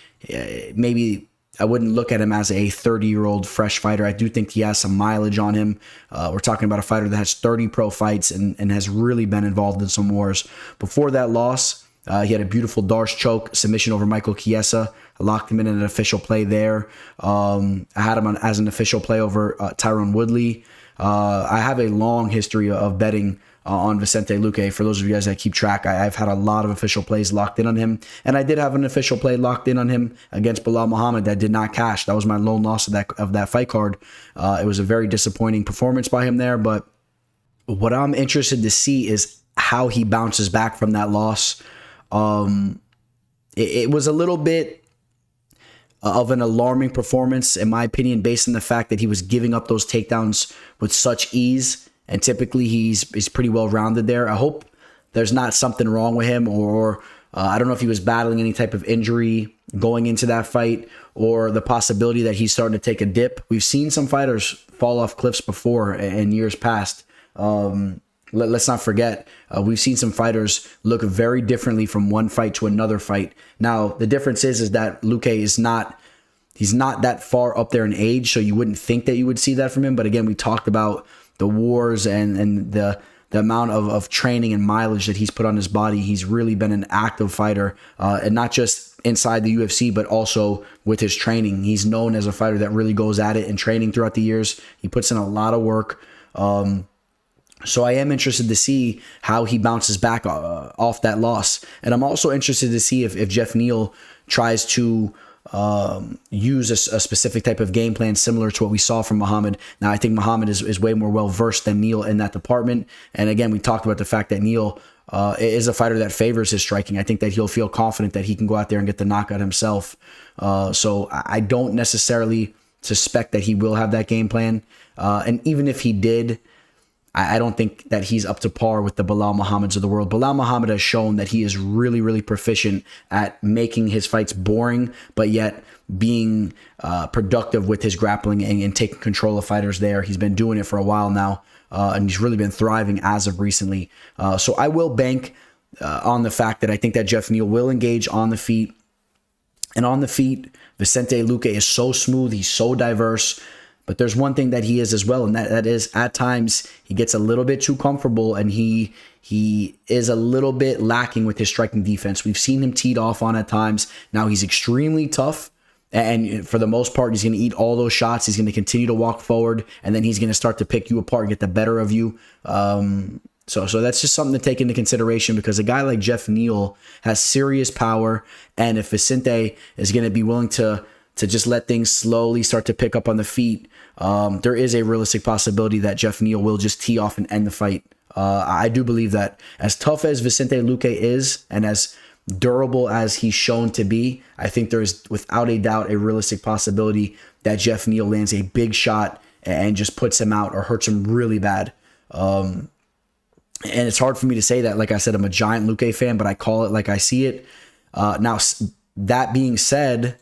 maybe I wouldn't look at him as a 30-year-old fresh fighter. I do think he has some mileage on him. We're talking about a fighter that has 30 pro fights and has really been involved in some wars. Before that loss, he had a beautiful Darce choke submission over Michael Chiesa. I locked him in an official play there. I had him as an official play over Tyron Woodley. I have a long history of betting on Vicente Luque. For those of you guys that keep track, I've had a lot of official plays locked in on him. And I did have an official play locked in on him against Belal Muhammad that did not cash. That was my lone loss of that fight card. It was a very disappointing performance by him there. But what I'm interested to see is how he bounces back from that loss. It was a little bit of an alarming performance, in my opinion, based on the fact that he was giving up those takedowns with such ease. And typically he's pretty well rounded there. I hope there's not something wrong with him, or I don't know if he was battling any type of injury going into that fight, or the possibility that he's starting to take a dip. We've seen some fighters fall off cliffs before in years past. Let's not forget, we've seen some fighters look very differently from one fight to another fight. Now, the difference is that Luque is not, he's not that far up there in age, so you wouldn't think that you would see that from him. But again, we talked about the wars and the amount of training and mileage that he's put on his body. He's really been an active fighter, and not just inside the UFC, but also with his training. He's known as a fighter that really goes at it in training throughout the years. He puts in a lot of work. So I am interested to see how he bounces back off that loss. And I'm also interested to see if Jeff Neal tries to use a specific type of game plan similar to what we saw from Muhammad. Now, I think Muhammad is way more well-versed than Neal in that department. And again, we talked about the fact that Neal is a fighter that favors his striking. I think that he'll feel confident that he can go out there and get the knockout himself. So I don't necessarily suspect that he will have that game plan. And even if he did, I don't think that he's up to par with the Belal Muhammads of the world. Belal Muhammad has shown that he is really, really proficient at making his fights boring, but yet being productive with his grappling and taking control of fighters there. He's been doing it for a while now, and he's really been thriving as of recently. So I will bank on the fact that I think that Jeff Neal will engage on the feet. And on the feet, Vicente Luque is so smooth. He's so diverse. But there's one thing that he is as well, and that is at times he gets a little bit too comfortable, and he is a little bit lacking with his striking defense. We've seen him teed off on at times. Now he's extremely tough, and for the most part, he's going to eat all those shots. He's going to continue to walk forward, and then he's going to start to pick you apart and get the better of you. So that's just something to take into consideration, because a guy like Jeff Neal has serious power, and if Vicente is going to be willing to just let things slowly start to pick up on the feet, there is a realistic possibility that Jeff Neal will just tee off and end the fight. I do believe that as tough as Vicente Luque is and as durable as he's shown to be, I think there is without a doubt a realistic possibility that Jeff Neal lands a big shot and just puts him out or hurts him really bad. And it's hard for me to say that. Like I said, I'm a giant Luque fan, but I call it like I see it. Now, that being said,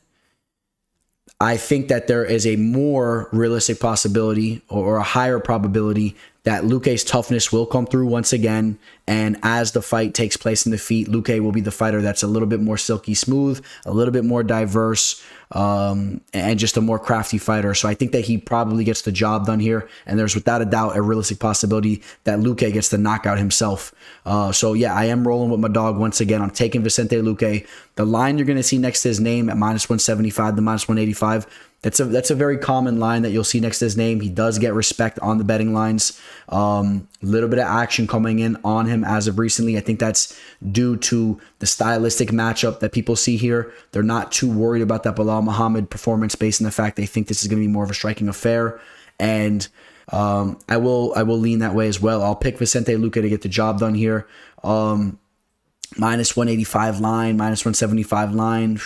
I think that there is a more realistic possibility or a higher probability that Luque's toughness will come through once again. And as the fight takes place in the feet, Luque will be the fighter that's a little bit more silky smooth, a little bit more diverse, and just a more crafty fighter. So I think that he probably gets the job done here. And there's without a doubt a realistic possibility that Luque gets the knockout himself. So yeah, I am rolling with my dog once again. I'm taking Vicente Luque. The line you're going to see next to his name at -175 to -185, that's a very common line that you'll see next to his name. He does get respect on the betting lines. Little bit of action coming in on him as of recently. I think that's due to the stylistic matchup that people see here. They're not too worried about that Belal Muhammad performance based on the fact they think this is going to be more of a striking affair. And I will lean that way as well. I'll pick Vicente Luque to get the job done here. -185 line, -175 line.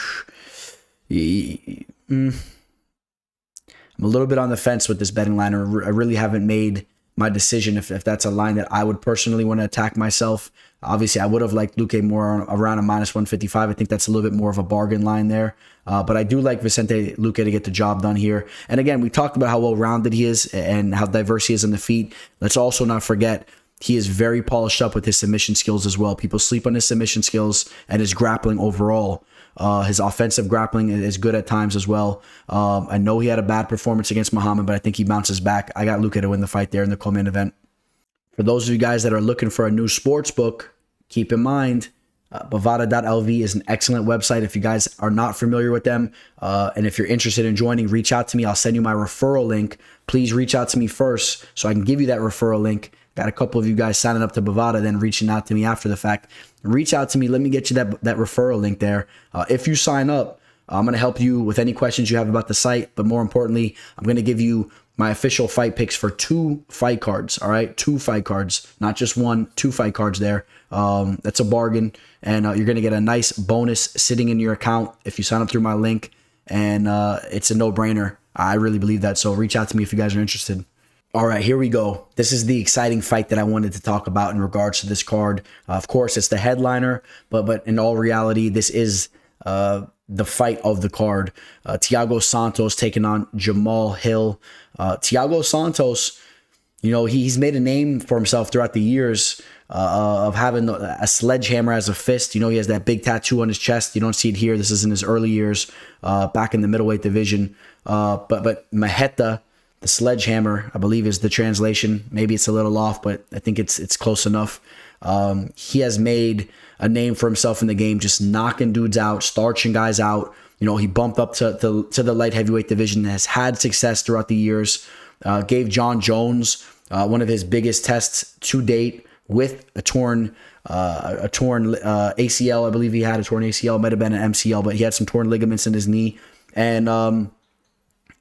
I'm a little bit on the fence with this betting line. I really haven't made my decision if that's a line that I would personally want to attack myself. Obviously, I would have liked Luque more around a -155. I think that's a little bit more of a bargain line there. But I do like Vicente Luque to get the job done here. And again, we talked about how well-rounded he is and how diverse he is on the feet. Let's also not forget he is very polished up with his submission skills as well. People sleep on his submission skills and his grappling overall. His offensive grappling is good at times as well. I know he had a bad performance against Muhammad, but I think he bounces back. I got Luque to win the fight there in the co-main event. For those of you guys that are looking for a new sports book, keep in mind, Bovada.lv is an excellent website if you guys are not familiar with them. And if you're interested in joining, reach out to me. I'll send you my referral link. Please reach out to me first so I can give you that referral link. Got a couple of you guys signing up to Bovada, then reaching out to me after the fact. Reach out to me. Let me get you that referral link there. If you sign up, I'm going to help you with any questions you have about the site. But more importantly, I'm going to give you my official fight picks for 2 fight cards. All right, 2 fight cards, not just 1, 2 fight cards there. That's a bargain. And you're going to get a nice bonus sitting in your account if you sign up through my link. And it's a no-brainer. I really believe that. So reach out to me if you guys are interested. All right, here we go. This is the exciting fight that I wanted to talk about in regards to this card. Of course, it's the headliner, but in all reality, this is the fight of the card. Thiago Santos taking on Jamahal Hill. Thiago Santos, you know, he's made a name for himself throughout the years of having a sledgehammer as a fist. You know, he has that big tattoo on his chest. You don't see it here. This is in his early years back in the middleweight division. But Maheta, the sledgehammer, I believe is the translation. Maybe it's a little off, but I think it's close enough. He has made a name for himself in the game, just knocking dudes out, starching guys out. You know, he bumped up to the light heavyweight division, has had success throughout the years. Gave John Jones one of his biggest tests to date with a torn ACL. I believe he had a torn ACL, might have been an MCL, but he had some torn ligaments in his knee. And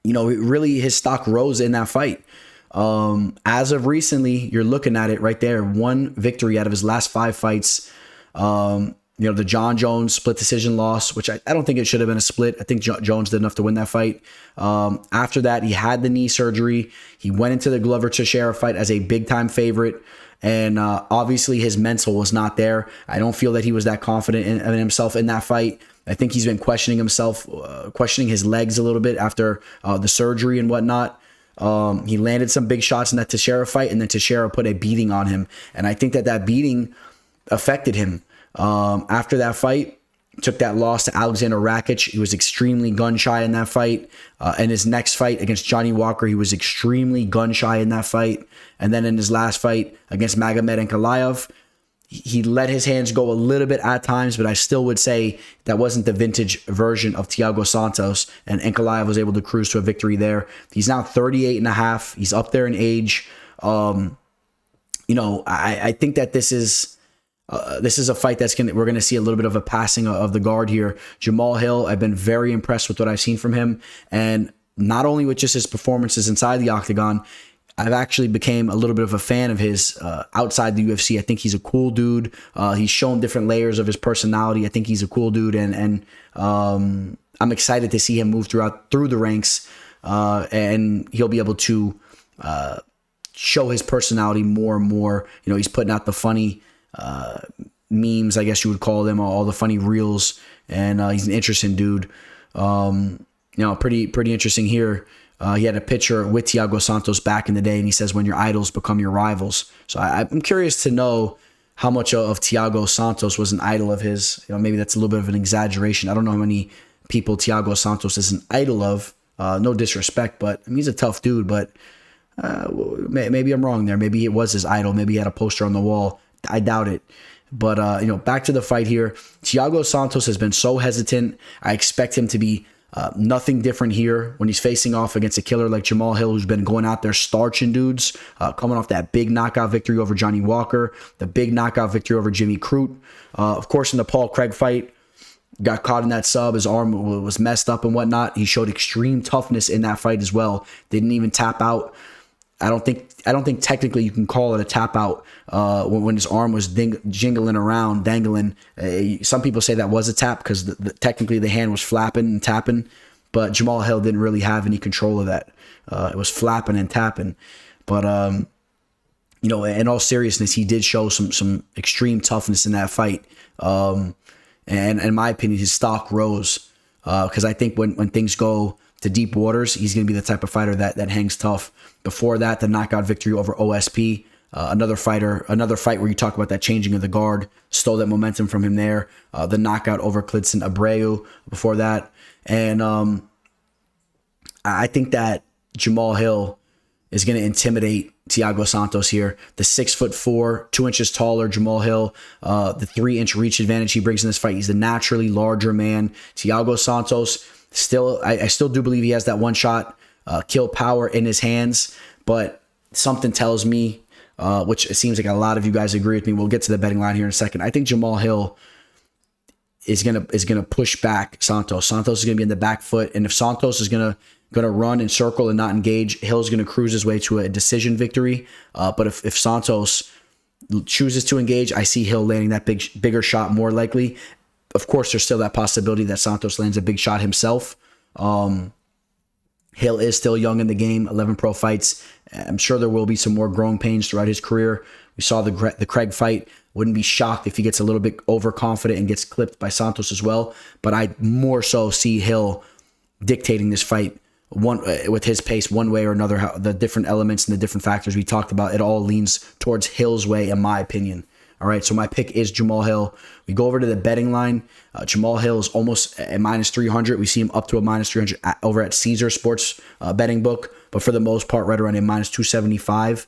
you know, really his stock rose in that fight. As of recently, you're looking at it right there. 1 victory out of his last 5 fights. You know, the John Jones split decision loss, which I don't think it should have been a split. I think Jones did enough to win that fight. After that, he had the knee surgery. He went into the Glover Teixeira fight as a big-time favorite. And obviously his mental was not there. I don't feel that he was that confident in himself in that fight. I think he's been questioning himself, questioning his legs a little bit after the surgery and whatnot. He landed some big shots in that Teixeira fight, and then Teixeira put a beating on him. And I think that beating affected him. After that fight, took that loss to Alexander Rakic. He was extremely gun-shy in that fight. In his next fight against Johnny Walker, he was extremely gun-shy in that fight. And then in his last fight against Magomed Ankalaev, he let his hands go a little bit at times, but I still would say that wasn't the vintage version of Thiago Santos, and Ankalaev was able to cruise to a victory there. He's now 38 and a half. He's up there in age. You know, I think that this is a fight we're gonna see a little bit of a passing of the guard here. Jamahal Hill, I've been very impressed with what I've seen from him, and not only with just his performances inside the octagon, I've actually became a little bit of a fan of his outside the UFC. I think he's a cool dude. He's shown different layers of his personality. I think he's a cool dude, and I'm excited to see him move through the ranks, and he'll be able to show his personality more and more. You know, he's putting out the funny memes, I guess you would call them, all the funny reels, and he's an interesting dude. You know, pretty interesting here. He had a picture with Thiago Santos back in the day, and he says, when your idols become your rivals. So I'm curious to know how much of Thiago Santos was an idol of his. You know, maybe that's a little bit of an exaggeration. I don't know how many people Thiago Santos is an idol of. No disrespect, but I mean, he's a tough dude, but maybe I'm wrong there. Maybe it was his idol. Maybe he had a poster on the wall. I doubt it. But, you know, back to the fight here. Thiago Santos has been so hesitant. I expect him to be nothing different here when he's facing off against a killer like Jamahal Hill, who's been going out there starching dudes, coming off that big knockout victory over Johnny Walker, the big knockout victory over Jimmy Crute. Of course, in the Paul Craig fight, got caught in that sub. His arm was messed up and whatnot. He showed extreme toughness in that fight as well. Didn't even tap out. I don't think technically you can call it a tap out when his arm was jingling around, dangling. Some people say that was a tap because technically the hand was flapping and tapping, but Jamahal Hill didn't really have any control of that. It was flapping and tapping. But you know, in all seriousness, he did show some extreme toughness in that fight. And in my opinion, his stock rose because I think when things go to deep waters, he's going to be the type of fighter that hangs tough. Before that, the knockout victory over OSP, another fight where you talk about that changing of the guard, stole that momentum from him there. The knockout over Klidson Abreu before that. And I think that Jamahal Hill is going to intimidate Thiago Santos here. The 6'4", 2 inches taller Jamahal Hill, the 3-inch reach advantage he brings in this fight. He's a naturally larger man. Thiago Santos, I still do believe he has that one-shot kill power in his hands, but something tells me, which it seems like a lot of you guys agree with me. We'll get to the betting line here in a second. I think Jamahal Hill is gonna push back Santos. Santos is gonna be in the back foot, and if Santos is gonna run and circle and not engage, Hill's gonna cruise his way to a decision victory. But if Santos chooses to engage, I see Hill landing that bigger shot more likely. Of course, there's still that possibility that Santos lands a big shot himself. Hill is still young in the game, 11 pro fights. I'm sure there will be some more growing pains throughout his career. We saw the Craig fight. Wouldn't be shocked if he gets a little bit overconfident and gets clipped by Santos as well. But I more so see Hill dictating this fight with his pace one way or another. The different elements and the different factors we talked about, it all leans towards Hill's way, in my opinion. All right, so my pick is Jamahal Hill. We go over to the betting line. Jamahal Hill is almost at -300. We see him up to a -300 over at Caesar Sports betting book, but for the most part, right around a -275.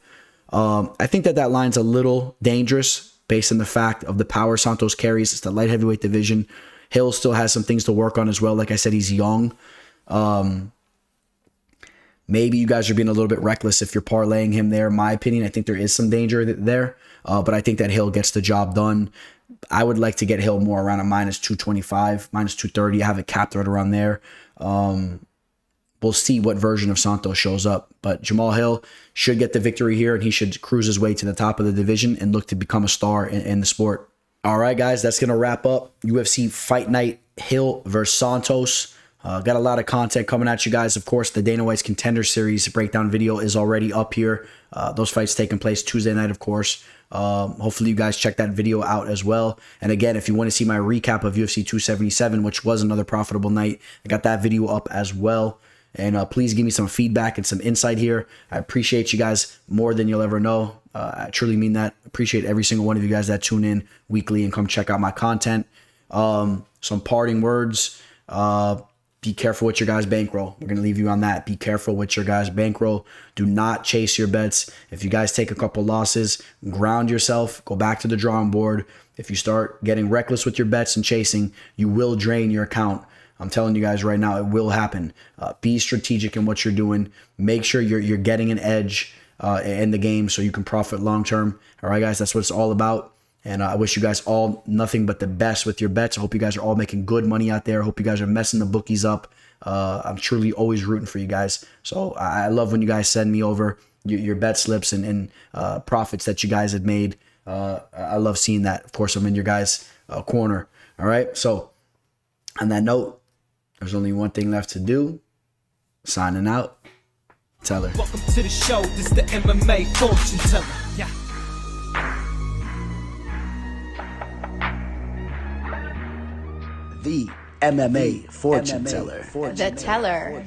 I think that line's a little dangerous based on the fact of the power Santos carries. It's the light heavyweight division. Hill still has some things to work on as well. Like I said, he's young. Maybe you guys are being a little bit reckless if you're parlaying him there. In my opinion, I think there is some danger there. But I think that Hill gets the job done. I would like to get Hill more around a -225, -230. I have it capped right around there. We'll see what version of Santos shows up. But Jamahal Hill should get the victory here, and he should cruise his way to the top of the division and look to become a star in the sport. All right, guys, that's going to wrap up UFC Fight Night Hill versus Santos. Got a lot of content coming at you guys. Of course, the Dana White's Contender Series breakdown video is already up here. Those fights taking place Tuesday night, of course. Hopefully you guys check that video out as well. And again, if you want to see my recap of UFC 277, which was another profitable night, I got that video up as well. And please give me some feedback and some insight here. I appreciate you guys more than you'll ever know. I truly mean that. Appreciate every single one of you guys that tune in weekly and come check out my content. Some parting words. Be careful with your guys' bankroll. We're going to leave you on that. Be careful with your guys' bankroll. Do not chase your bets. If you guys take a couple losses, ground yourself. Go back to the drawing board. If you start getting reckless with your bets and chasing, you will drain your account. I'm telling you guys right now, it will happen. Be strategic in what you're doing. Make sure you're getting an edge in the game so you can profit long term. All right, guys, that's what it's all about. And I wish you guys all nothing but the best with your bets. I hope you guys are all making good money out there. I hope you guys are messing the bookies up. I'm truly always rooting for you guys. So I love when you guys send me over your bet slips and profits that you guys have made. I love seeing that. Of course, I'm in your guys' corner. All right. So on that note, there's only one thing left to do. Signing out. Teller. Welcome to the show. This is the MMA fortune teller. Yeah. The MMA fortune teller. The teller.